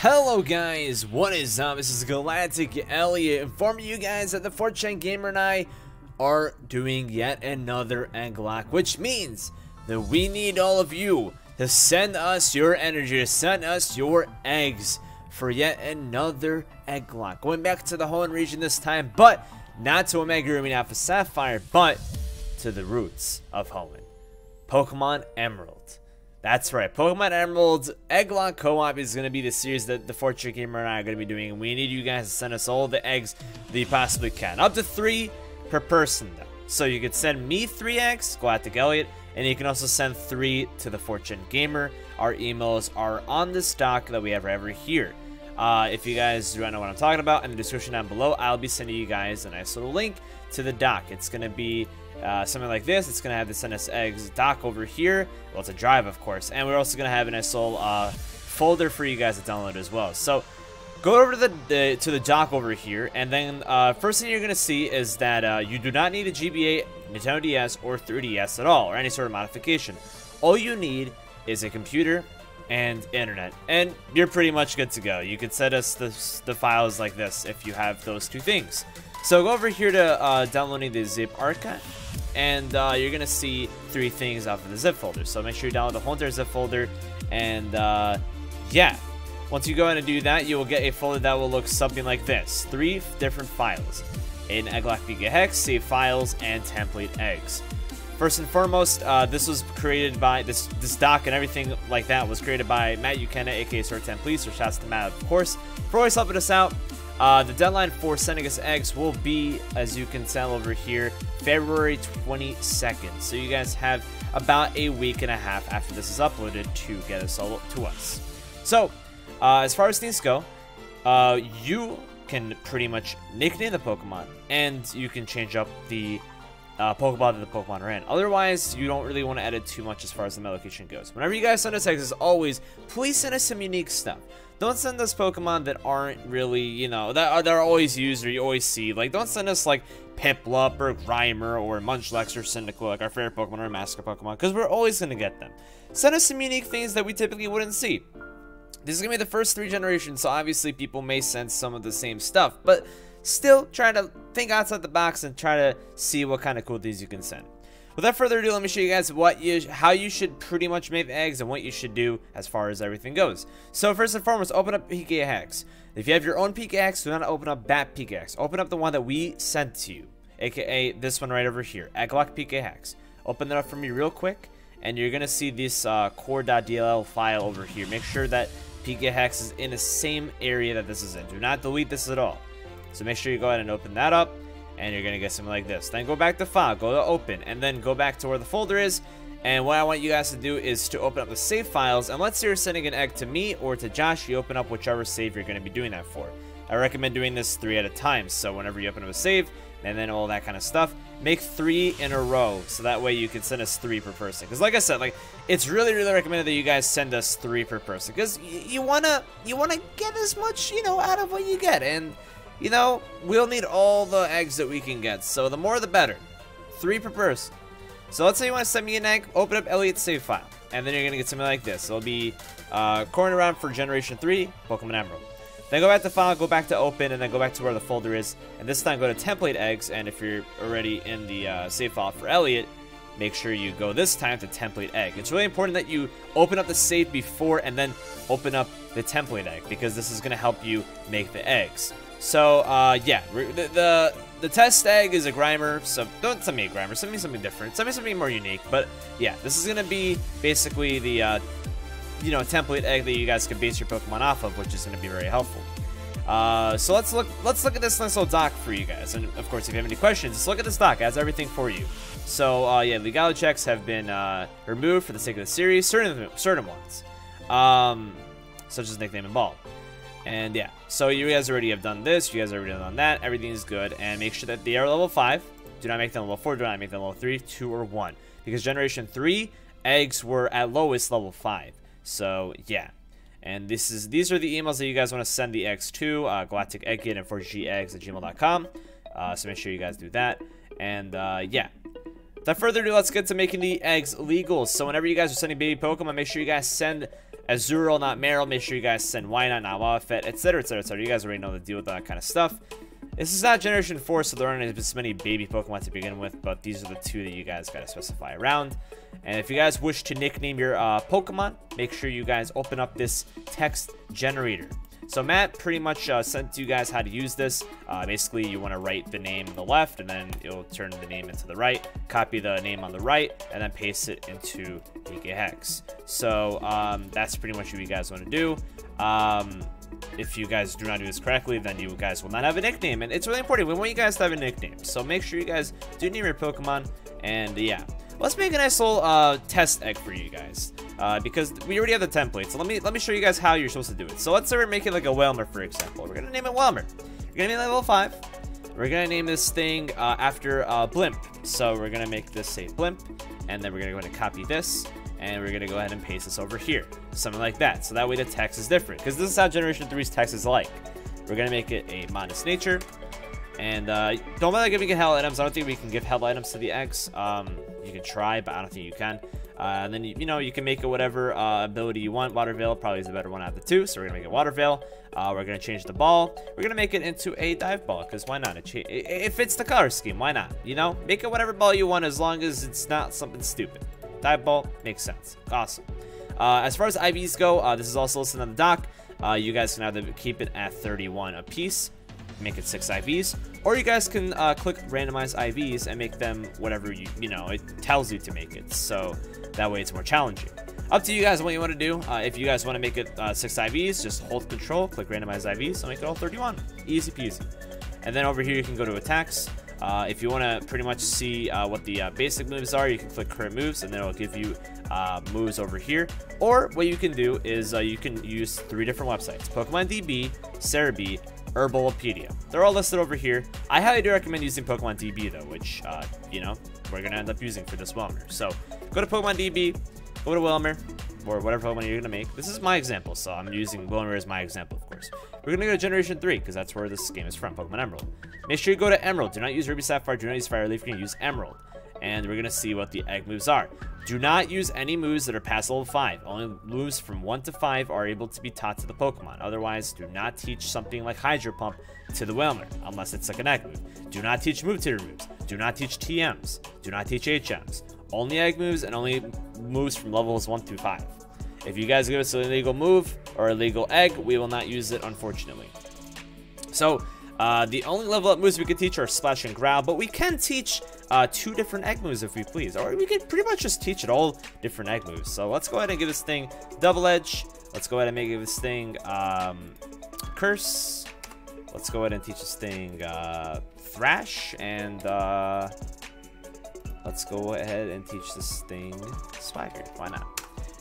Hello guys, what is up? This is Galactic Elliot informing you guys that the 4chan Gamer and I are doing yet another Egglocke, which means that we need all of you to send us your energy, to send us your eggs for yet another Egglocke. Going back to the Hoenn region this time, but not to Omega Ruby Alpha Sapphire, but to the roots of Hoenn. Pokemon Emerald. That's right, Pokemon Emerald Egglocke Co-op is going to be the series that the 4chan Gamer and I are going to be doing, and we need you guys to send us all the eggs that you possibly can. Up to 3 per person, though. So you could send me 3 eggs, Galactic Elliot, and you can also send 3 to the 4chan Gamer. Our emails are on this doc that we have right over here. If you guys do not know what I'm talking about, in the description down below, I'll be sending you guys a nice little link to the doc. It's going to be something like this. It's going to have the send us eggs doc over here. Well, it's a drive, of course. And we're also going to have a nice little folder for you guys to download as well. So go over to the doc over here. And then first thing you're going to see is that you do not need a GBA, Nintendo DS, or 3DS at all, or any sort of modification. All you need is a computer and internet, and you're pretty much good to go. You could send us the files like this if you have those 2 things. So go over here to downloading the zip archive, and you're gonna see 3 things off of the zip folder. So make sure you download the whole entire zip folder, and yeah, once you go in and do that, you will get a folder that will look something like this: 3 different files: an Egglocke PKHex, save files, and template eggs. First and foremost, this was created by this doc and everything like that was created by Matt Ukena, aka Sir10 Police. So shouts to Matt, of course, for always helping us out. The deadline for sending us eggs will be, as you can tell over here, February 22nd. So you guys have about a week and a half after this is uploaded to get us all to us. So as far as things go, you can pretty much nickname the Pokemon, and you can change up the Pokeball that the Pokemon are in. Otherwise, you don't really want to edit too much as far as the mail location goes. Whenever you guys send us eggs, as always, please send us some unique stuff. Don't send us Pokemon that aren't really, you know, that are always used or you always see. Like, don't send us, like, Piplup or Grimer or Munchlax or Cyndaquil, like our favorite Pokemon or mascot Pokemon, because we're always going to get them. Send us some unique things that we typically wouldn't see. This is going to be the first 3 generations, so obviously people may send some of the same stuff, but still try to think outside the box and try to see what kind of cool things you can send. Without further ado, let me show you guys how you should pretty much make the eggs and what you should do as far as everything goes. So first and foremost, open up PKHex. If you have your own PKHex, do not open up that PKHex. Open up the one that we sent to you, aka this one right over here, Egglocke PKHex. Open that up for me real quick, and you're gonna see this core.dll file over here. Make sure that PKHex is in the same area that this is in. Do not delete this at all. So make sure you go ahead and open that up, and you're going to get something like this. Then go back to File, go to Open, and then go back to where the folder is. And what I want you guys to do is to open up the save files, and let's say you're sending an egg to me or to Josh, you open up whichever save you're going to be doing that for. I recommend doing this 3 at a time, so whenever you open up a save, and then all that kind of stuff, make 3 in a row, so that way you can send us 3 per person. Because like I said, like, it's really recommended that you guys send us 3 per person, because you wanna get as much, you know, out of what you get, and you know, we'll need all the eggs that we can get, so the more the better. 3 per person. So let's say you want to send me an egg, open up Elliot's save file, and then you're going to get something like this. It'll be corner around for Generation 3, Pokemon Emerald. Then go back to File, go back to Open, and then go back to where the folder is, and this time go to Template Eggs, and if you're already in the save file for Elliot, make sure you go this time to Template Egg. It's really important that you open up the save before and then open up the Template Egg, because this is going to help you make the eggs. So, yeah, the test egg is a Grimer, so don't send me a Grimer, send me something different, send me something more unique, but yeah, this is going to be basically the, you know, template egg that you guys can base your Pokemon off of, which is going to be very helpful. So let's look at this nice little doc for you guys, and of course, if you have any questions, just look at this doc, it has everything for you. So, yeah, legality checks have been, removed for the sake of the series, certain ones, such as nickname and ball. And yeah, so you guys already have done this, you guys already have done that, everything is good, and make sure that they are level 5, do not make them level 4, do not make them level 3, 2, or 1, because Generation 3, eggs were at lowest level 5, so yeah, and these are the emails that you guys want to send the eggs to, galacticegg and 4gegeggs@gmail.com, so make sure you guys do that, and yeah. Without further ado, let's get to making the eggs legal. So whenever you guys are sending baby Pokemon, make sure you guys send Azurill, not Meryl. Make sure you guys send Why not Wildfet, etc, etc, etc. You guys already know the deal with that kind of stuff. This is not Generation 4, so there aren't as many baby Pokemon to begin with, but these are the 2 that you guys gotta specify around. And if you guys wish to nickname your Pokemon, make sure you guys open up this text generator. So Matt pretty much sent you guys how to use this. Basically, you want to write the name on the left, and then it'll turn the name into the right. Copy the name on the right, and then paste it into PKHex. So that's pretty much what you guys want to do. If you guys do not do this correctly, then you guys will not have a nickname, and it's really important. We want you guys to have a nickname, so make sure you guys do name your Pokemon. And yeah, let's make a nice little test egg for you guys, because we already have the template. So let me show you guys how you're supposed to do it. So let's say we're making like a Whelmer, for example. We're gonna name it Whelmer. We're gonna name it level 5. We're gonna name this thing after Blimp. So we're gonna make this say Blimp, and then we're gonna go ahead and copy this, and we're gonna go ahead and paste this over here, something like that. So that way the text is different, because this is how Generation 3's text is like. We're gonna make it a modest nature, and don't bother giving it hell items. I don't think we can give hell items to the eggs. You can try, but I don't think you can. And then you know, you can make it whatever ability you want. Water Veil probably is the better one out of the 2, so we're gonna make it Water Veil. We're gonna change the ball. We're gonna make it into a dive ball, because why not? It fits the color scheme. Why not? You know, make it whatever ball you want, as long as it's not something stupid. Dive ball makes sense. Awesome. As far as IVs go, this is also listed on the doc. You guys can either keep it at 31 apiece, make it 6 IVs, or you guys can click randomize IVs and make them whatever you know it tells you to make it, so that way it's more challenging. Up to you guys what you want to do. If you guys want to make it 6 IVs, just hold control, click randomize IVs, and make it all 31. Easy peasy. And then over here you can go to attacks. If you want to pretty much see what the basic moves are, you can click current moves, and then it'll give you moves over here. Or what you can do is you can use 3 different websites: Pokemon DB, Cerebi, Herbalopedia. They're all listed over here. I highly do recommend using Pokemon DB though, which you know, we're gonna end up using for this Whelmer. So go to Pokemon DB, go to Whelmer, or whatever Pokemon you're gonna make. This is my example, so I'm using Whelmer as my example, of course. We're gonna go to Generation 3, because that's where this game is from, Pokemon Emerald. Make sure you go to Emerald. Do not use Ruby Sapphire, do not use Fire Leaf, you're gonna use Emerald. And we're gonna see what the egg moves are. Do not use any moves that are past level 5. Only moves from 1 to 5 are able to be taught to the Pokemon. Otherwise, do not teach something like Hydro Pump to the Whelmer, unless it's like an egg move. Do not teach move tutor moves. Do not teach TMs. Do not teach HMs. Only egg moves, and only moves from levels 1 through 5. If you guys give us an illegal move or illegal egg, we will not use it, unfortunately. So the only level up moves we could teach are Splash and Growl, but we can teach 2 different egg moves if we please, or we could pretty much just teach it all different egg moves. So let's go ahead and give this thing Double Edge. Let's go ahead and make this thing Curse. Let's go ahead and teach this thing Thrash, and let's go ahead and teach this thing Swagger. Why not?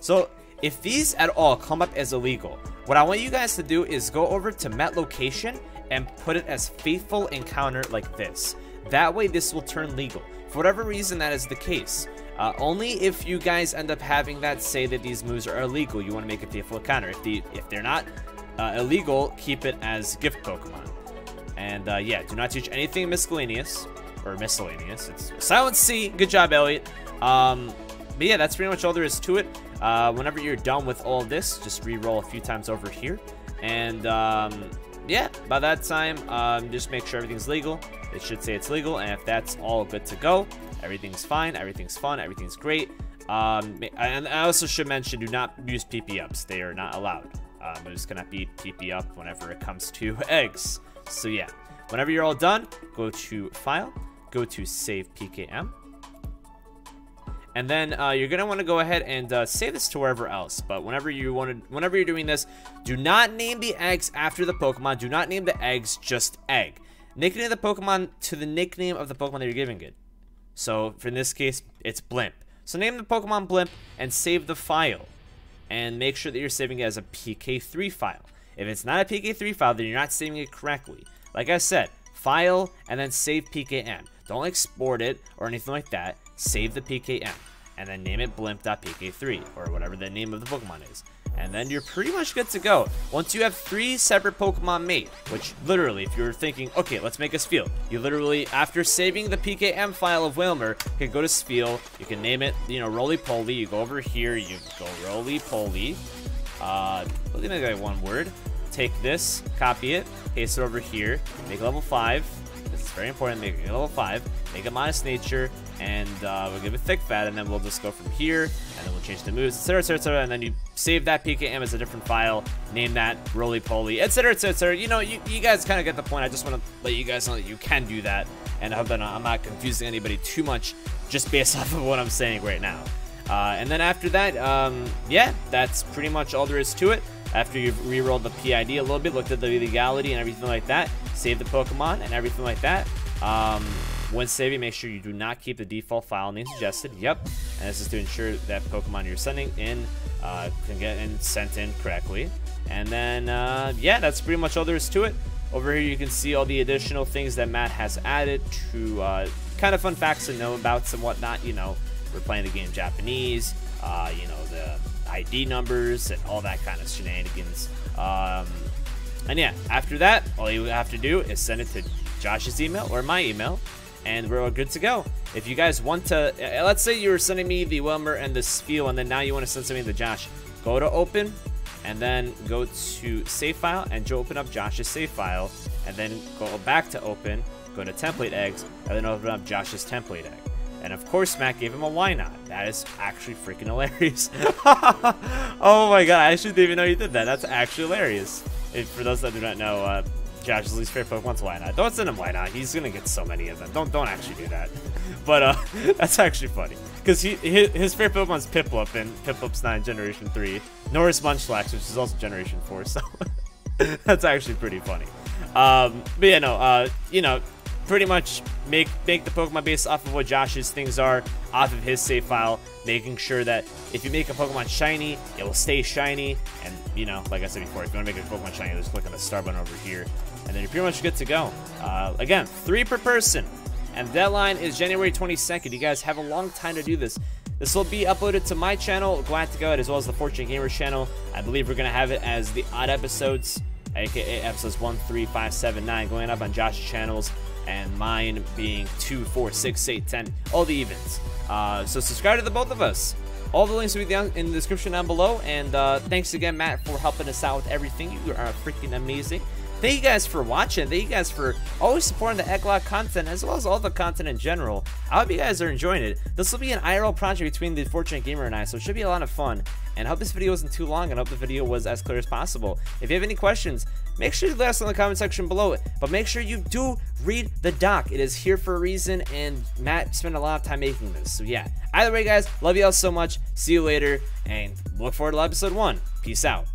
So if these at all come up as illegal, what I want you guys to do is go over to Met Location and put it as Faithful Encounter like this. That way this will turn legal. For whatever reason that is the case. Only if you guys end up having that say that these moves are illegal, you want to make a Faithful Encounter. If they're not illegal, keep it as Gift Pokemon. And yeah, do not teach anything miscellaneous. Or miscellaneous. It's Silent C. Good job, Elliot. But yeah, that's pretty much all there is to it. Whenever you're done with all this, just re-roll a few times over here. And yeah, by that time, just make sure everything's legal. It should say it's legal, and if that's all good to go, everything's fine, everything's fun, everything's great. And I also should mention, do not use PP ups. They are not allowed. Moves cannot be PP up whenever it comes to eggs. So yeah, whenever you're all done, go to File, go to Save PKM. And then you're gonna want to go ahead and save this to wherever else. But whenever you're doing this, do not name the eggs after the Pokemon. Do not name the eggs just egg. Nickname the Pokemon to the nickname of the Pokemon that you're giving it. So for this case, it's Blimp. So name the Pokemon Blimp and save the file. And make sure that you're saving it as a PK3 file. If it's not a PK3 file, then you're not saving it correctly. Like I said, file and then save PKM. Don't export it or anything like that. Save the PKM and then name it blimp.pk3 or whatever the name of the Pokemon is. And then you're pretty much good to go. Once you have 3 separate Pokemon made, which literally, if you're thinking, okay, let's make a Spheal, you literally, after saving the PKM file of Whelmer, you can go to Spheal, you can name it, you know, Roly Poly, you go over here, you go Roly Poly, Let me make like one word. Take this, copy it, paste it over here, make it level 5. This is very important. Make it level 5. Make it modest nature, and we'll give it thick fat, and then we'll just go from here, and then we'll change the moves, etc., etc., and then you save that PKM as a different file, name that roly poly, etc., etc. You know, you guys kind of get the point. I just want to let you guys know that you can do that, and I hope that I'm not confusing anybody too much just based off of what I'm saying right now. And then after that, yeah, that's pretty much all there is to it. After you've re-rolled the PID a little bit, looked at the legality and everything like that, save the Pokemon and everything like that. When saving, make sure you do not keep the default file name suggested. Yep, and this is to ensure that Pokemon you're sending in can get sent in correctly. And then, yeah, that's pretty much all there is to it. Over here, you can see all the additional things that Matt has added to kind of fun facts to know about and whatnot. You know, we're playing the game Japanese, you know, the ID numbers and all that kind of shenanigans. And yeah, after that, all you have to do is send it to Josh's email or my email, and we're all good to go. If you guys want to, let's say you were sending me the Wilmer and the Spiel, and then now you want to send something to Josh, go to open, and then go to save file, and you open up Josh's save file, and then go back to open, go to template eggs, and then open up Josh's template egg. And of course, Matt gave him a why not. That is actually freaking hilarious. Oh my god, I actually didn't even know you did that. That's actually hilarious. For those that do not know, Josh's least favorite Pokemon's why not. Don't send him why not. He's gonna get so many of them. Don't actually do that. But that's actually funny. Because his favorite Pokemon's Piplup, and Piplup's not in Generation 3. Nor is Munchlax, which is also Generation 4, so that's actually pretty funny. But yeah, no, you know, pretty much make the Pokemon based off of what Josh's things are, off of his save file, making sure that if you make a Pokemon shiny, it will stay shiny. And, you know, like I said before, if you want to make a Pokemon shiny, just click on the star button over here, and then you're pretty much good to go. Again, 3 per person, and the deadline is January 22nd. You guys have a long time to do this. This will be uploaded to my channel, Glad to Go, as well as the Fortune Gamers channel. I believe we're going to have it as the odd episodes, aka episodes 1, 3, 5, 7, 9, going up on Josh's channels, and mine being 2, 4, 6, 8, 10, all the evens. So subscribe to the both of us. All the links will be down in the description down below. And thanks again, Matt, for helping us out with everything. You are freaking amazing. Thank you guys for watching. Thank you guys for always supporting the Egglocke content, as well as all the content in general. I hope you guys are enjoying it. This will be an IRL project between the Fortunate Gamer and I, so it should be a lot of fun. And I hope this video wasn't too long, and I hope the video was as clear as possible. If you have any questions, make sure you let us know in the comment section below. But make sure you do read the doc. It is here for a reason, and Matt spent a lot of time making this. So yeah, either way, guys, love you all so much. See you later, and look forward to episode 1. Peace out.